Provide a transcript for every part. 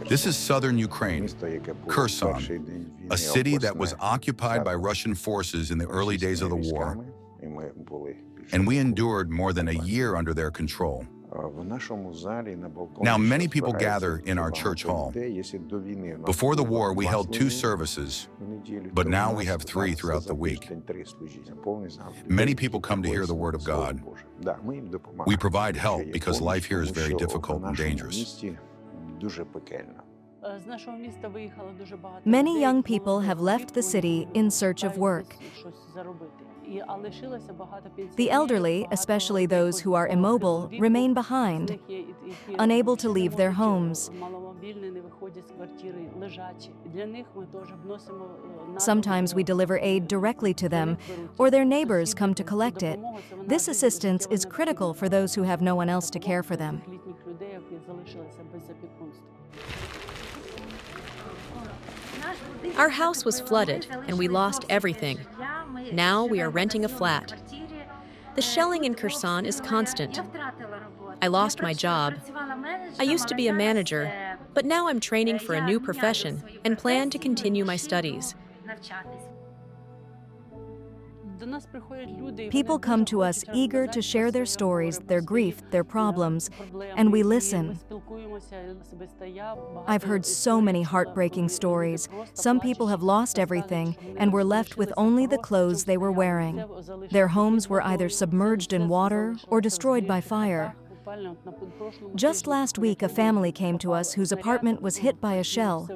This is southern Ukraine, Kherson, a city that was occupied by Russian forces in the early days of the war, and we endured more than a year under their control. Now, many people gather in our church hall. Before the war, we held 2 services, but now we have 3 throughout the week. Many people come to hear the Word of God. We provide help because life here is very difficult and dangerous. Many young people have left the city in search of work. The elderly, especially those who are immobile, remain behind, unable to leave their homes. Sometimes we deliver aid directly to them, or their neighbors come to collect it. This assistance is critical for those who have no one else to care for them. Our house was flooded, and we lost everything. Now we are renting a flat. The shelling in Kherson is constant. I lost my job. I used to be a manager, but now I'm training for a new profession and plan to continue my studies. People come to us eager to share their stories, their grief, their problems, and we listen. I've heard so many heartbreaking stories. Some people have lost everything and were left with only the clothes they were wearing. Their homes were either submerged in water or destroyed by fire. Just last week, a family came to us whose apartment was hit by a shell.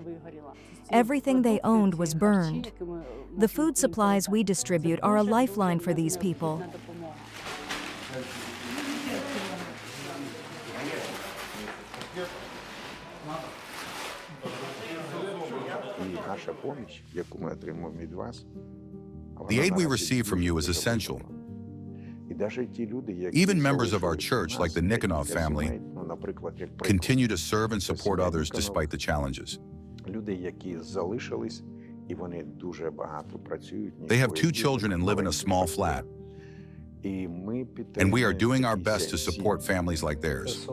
Everything they owned was burned. The food supplies we distribute are a lifeline for these people. The aid we receive from you is essential. Even members of our church, like the Nikonov family, continue to serve and support others despite the challenges. They have 2 children and live in a small flat. And we are doing our best to support families like theirs.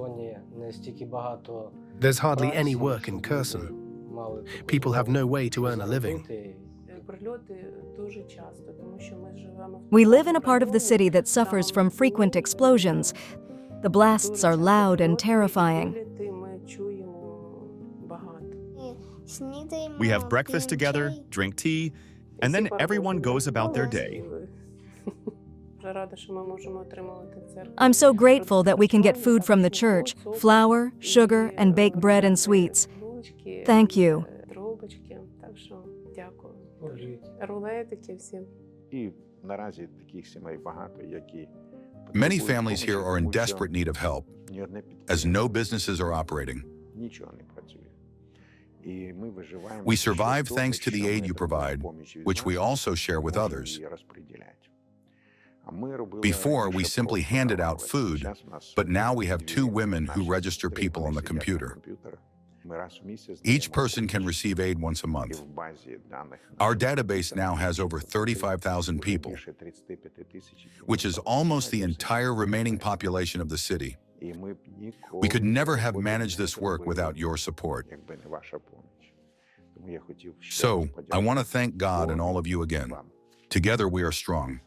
There's hardly any work in Kherson. People have no way to earn a living. We live in a part of the city that suffers from frequent explosions. The blasts are loud and terrifying. We have breakfast together, drink tea, and then everyone goes about their day. I'm so grateful that we can get food from the church, flour, sugar, and baked bread and sweets. Thank you. Many families here are in desperate need of help, as no businesses are operating. We survive thanks to the aid you provide, which we also share with others. Before, we simply handed out food, but now we have 2 women who register people on the computer. Each person can receive aid once a month. Our database now has over 35,000 people, which is almost the entire remaining population of the city. We could never have managed this work without your support. So, I want to thank God and all of you again. Together we are strong.